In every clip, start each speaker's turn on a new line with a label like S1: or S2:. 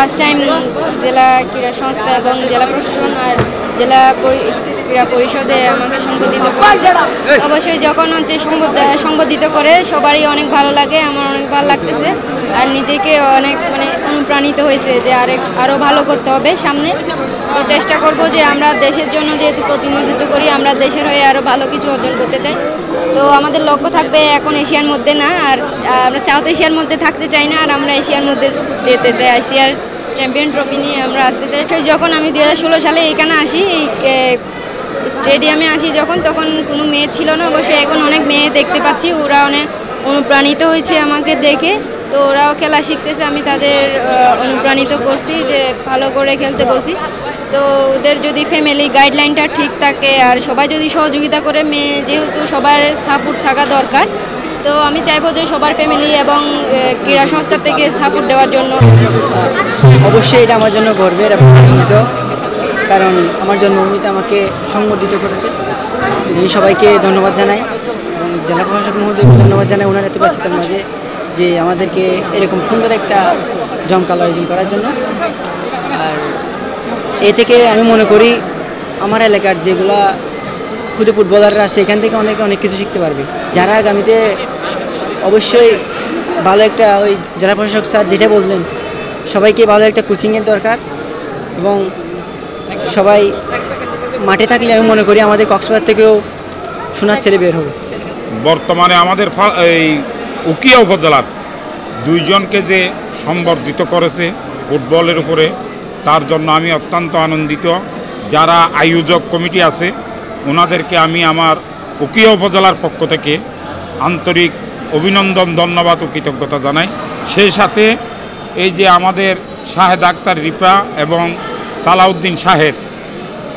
S1: First time জেলা ক্রীড়া সংস্থা এবং জেলা প্রশাসন আর জেলা ক্রীড়া পরিষদে আমাকে সংবর্ধিত করেছে। অবশ্যই যখন হচ্ছে সংবর্ধিত করে সবারই অনেক ভালো লাগে, আমার অনেক ভালো লাগতেছে আর নিজেকে অনেক অনুপ্রাণিত হয়েছে যে আরও ভালো করতে হবে সামনে। তো চেষ্টা করব যে আমরা দেশের জন্য যেহেতু প্রতিনিধিত্ব করি, আমরা দেশের হয়ে আরও ভালো কিছু অর্জন করতে চাই। তো আমাদের লক্ষ্য থাকবে এখন এশিয়ার মধ্যে না, আর আমরা সাউথ এশিয়ার মধ্যে থাকতে চাই না, আর আমরা এশিয়ার মধ্যে যেতে চাই। এশিয়ার চ্যাম্পিয়ন ট্রফি নিয়ে আমরা আসতে চাই। যখন আমি 2016 সালে এখানে আসি, স্টেডিয়ামে আসি তখন কোনো মেয়ে ছিল না। অবশ্যই এখন অনেক মেয়ে দেখতে পাচ্ছি, ওরা অনেক অনুপ্রাণিত হয়েছে আমাকে দেখে। তো ওরাও খেলা শিখতেছে, আমি তাদের অনুপ্রাণিত করছি যে ভালো করে খেলতে বলছি। তো ওদের যদি ফ্যামিলি গাইডলাইনটা ঠিক থাকে আর সবাই যদি সহযোগিতা করে, মেয়ে যেহেতু সবার সাপোর্ট থাকা দরকার, তো আমি চাইবো যে সবার ফ্যামিলি এবং ক্রীড়া সংস্থা থেকে সাপোর্ট দেওয়ার জন্য।
S2: অবশ্যই এটা আমার জন্য গর্বের এবং আনন্দিত, কারণ আমার জন্মভূমিতে আমাকে সংবর্ধিত করেছে। আমি সবাইকে ধন্যবাদ জানাই এবং জেলা প্রশাসক মহোদয়কে ধন্যবাদ জানাই ওনার এত ব্যস্ততার মাঝে যে আমাদেরকে এরকম সুন্দর একটা জমকালো আয়োজন করার জন্য। আর এ থেকে আমি মনে করি আমার এলাকার যেগুলা ক্ষুদে ফুটবলাররা আছে এখান থেকে অনেক কিছু শিখতে পারবে, যারা আগামীতে অবশ্যই ভালো একটা ওই জেলা প্রশাসক স্যার যেটা বললেন, সবাইকে ভালো একটা কোচিংয়ের দরকার এবং সবাই মাঠে থাকলে আমি মনে করি আমাদের কক্সবাজার থেকেও সোনার ছেলে বের হবে।
S3: বর্তমানে আমাদের এই উকিয়া উপজেলার 2 জনকে যে সম্বর্ধিত করেছে ফুটবলের উপরে, তার জন্য আমি অত্যন্ত আনন্দিত। যারা আয়োজক কমিটি আছে ওনাদেরকে আমি আমার উকিয়া উপজেলার পক্ষ থেকে আন্তরিক অভিনন্দন, ধন্যবাদ ও কৃতজ্ঞতা জানাই। সেই সাথে এই যে আমাদের শাহেদ আক্তার রিপা এবং সালাউদ্দিন শাহেদ,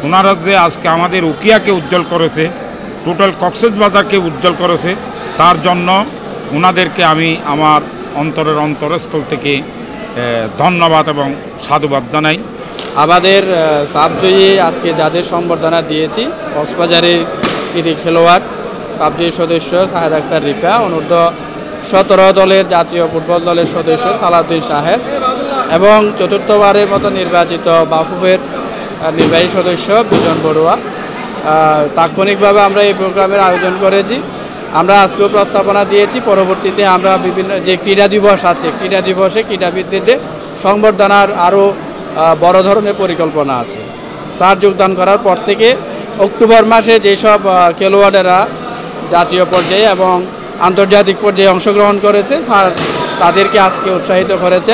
S3: ওনারা যে আজকে আমাদের উকিয়াকে উজ্জ্বল করেছে, টোটাল কক্সবাজারকে উজ্জ্বল করেছে, তার জন্য ওনাদেরকে আমি আমার অন্তরস্থল থেকে ধন্যবাদ এবং সাধুবাদ জানাই।
S4: আমাদের সাবজয়ী আজকে যাদের সম্বর্ধনা দিয়েছি, কক্সবাজারের কৃতি খেলোয়াড় সাবজয়ী সদস্য শাহেদ আক্তার রিফা, অনূর্ধ্ব 17 দলের জাতীয় ফুটবল দলের সদস্য সালাউদ্দিন শাহেদ এবং চতুর্থবারের মতো নির্বাচিত বাফুফের নির্বাহী সদস্য বিজন বড়ুয়া। তাৎক্ষণিকভাবে আমরা এই প্রোগ্রামের আয়োজন করেছি। আমরা আজকেও প্রস্তাবনা দিয়েছি, পরবর্তীতে আমরা বিভিন্ন যে ক্রীড়া দিবস আছে, ক্রীড়া দিবসে ক্রীড়াবিদদের সংবর্ধনার আরও বড় ধরনের পরিকল্পনা আছে। স্যার যোগদান করার পর থেকে অক্টোবর মাসে যেসব খেলোয়াড়েরা জাতীয় পর্যায়ে এবং আন্তর্জাতিক পর্যায়ে অংশগ্রহণ করেছে, স্যার তাদেরকে আজকে উৎসাহিত করেছে।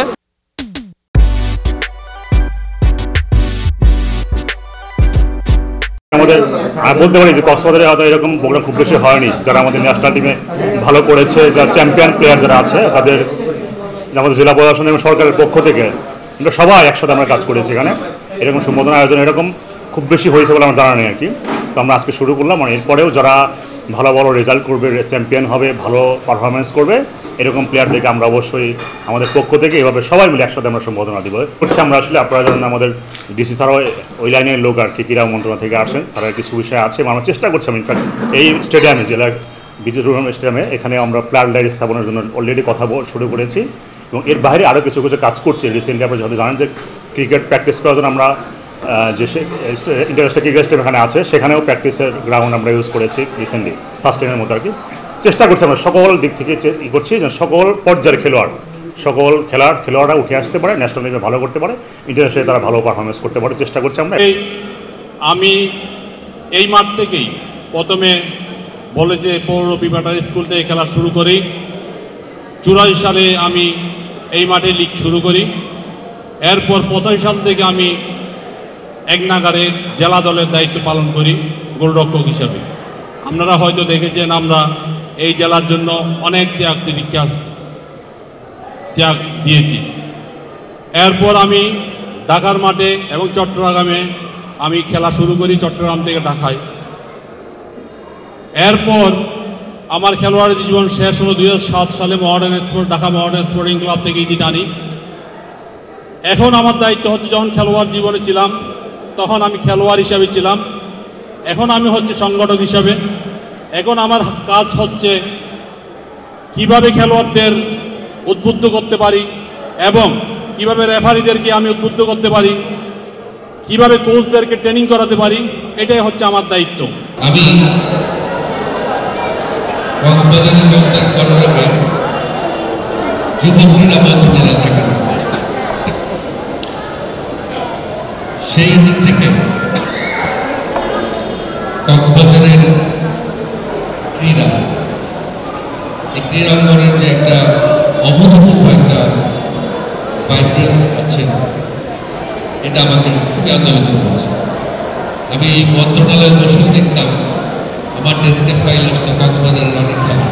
S5: আমাদের বলতে পারি যে কক্সবাজারে হয়তো এরকম প্রোগ্রাম খুব বেশি হয়নি। যারা আমাদের ন্যাশনাল টিমে ভালো করেছে, যারা চ্যাম্পিয়ন প্লেয়ার যারা আছে, তাদের আমাদের জেলা প্রশাসন এবং সরকারের পক্ষ থেকে আমরা সবাই একসাথে আমরা কাজ করেছি। এখানে এরকম সম্বোধনা আয়োজন এরকম খুব বেশি হয়েছে বলে আমার জানা নেই আর কি। তো আমরা আজকে শুরু করলাম, এরপরেও যারা ভালো ভালো রেজাল্ট করবে, চ্যাম্পিয়ন হবে, ভালো পারফরমেন্স করবে, এরকম প্লেয়ারদেরকে আমরা অবশ্যই আমাদের পক্ষ থেকে এভাবে সবাই মিলে একসাথে আমরা সম্বোধনা দিব করছি। আমরা আসলে আপনারা যেমন আমাদের ডিসি স্যারও ওই লাইনের লোক আর কি, ক্রীড়া মন্ত্রণালয় থেকে আসেন, তারা কিছু বিষয় আছে আমরা চেষ্টা করছি। আমি ইনফ্যাক্ট এই স্টেডিয়ামে, জেলার বিজয় রহমান স্টেডিয়ামে, এখানে আমরা ফ্ল্যাট লাইট স্থাপনের জন্য অলরেডি কথা শুরু করেছি এবং এর বাইরে আরও কিছু কাজ করছি। রিসেন্টলি আপনারা যত জানেন যে ক্রিকেট প্র্যাকটিস করার জন্য আমরা যে ইন্টারন্যাশনাল ক্রিকেট স্টেডিয়াম এখানে আছে, সেখানেও প্র্যাকটিসের গ্রাউন্ড আমরা ইউজ করেছি রিসেন্টলি, ফার্স্ট টাইমের মতো আর কি। চেষ্টা করছি আমরা সকল দিক থেকে করছি যেন সকল পর্যায়ের খেলোয়াড়রা উঠে আসতে পারে, ন্যাশনাল টিমে ভালো করতে পারে, ইন্টারন্যাশনালে তারা ভালো পারফরমেন্স করতে পারে, চেষ্টা করছি আমরা।
S6: আমি এই মাঠ থেকেই প্রথমে বলে যে পৌর প্রিপারেটরি স্কুল থেকে খেলা শুরু করি। 84 সালে আমি এই মাঠে লিগ শুরু করি। এরপর 85 সাল থেকে আমি এক নাগারে জেলা দলের দায়িত্ব পালন করি গোলরক্ষক হিসাবে। আপনারা হয়তো দেখেছেন আমরা এই জেলার জন্য অনেক ত্যাগ দিয়েছি। এরপর আমি ঢাকার মাঠে এবং চট্টগ্রামে আমি খেলা শুরু করি, চট্টগ্রাম থেকে ঢাকায়। এরপর আমার খেলোয়াড়ি জীবন শেষ হলো 2007 সালে ঢাকা মডার্ন স্পোর্টিং ক্লাব থেকে ইতি টানি। এখন আমার দায়িত্ব হচ্ছে, যখন খেলোয়াড় জীবনে ছিলাম তখন আমি খেলোয়াড় হিসাবে ছিলাম, এখন আমি হচ্ছে সংগঠক হিসাবে। এখন আমার কাজ হচ্ছে কিভাবে খেলোয়াড়দের উদ্বুদ্ধ করতে পারি এবং কিভাবে রেফারিদেরকে আমি উদ্বুদ্ধ করতে পারি, কিভাবে কোচদেরকে ট্রেনিং করাতে পারি, এটাই হচ্ছে আমার দায়িত্ব।
S7: আমি কক্সবাজারে যোগদান করার আগে যুব ক্রীড়া মন্ত্রণালয়ে চাকরি করতাম। সেই দিক থেকে কক্সবাজারের ক্রীড়া, এই ক্রীড়াঙ্গনের যে একটা অভূতপূর্ব একটা ভাইব্রেন্স আছে, এটা আমাকে খুবই আন্দোলিত করেছে। আমি মন্ত্রণালয়ে বসেও দেখতাম আমার ডেস্কে ফাইল আসতো কক্সবাজারের অনেক খেলা।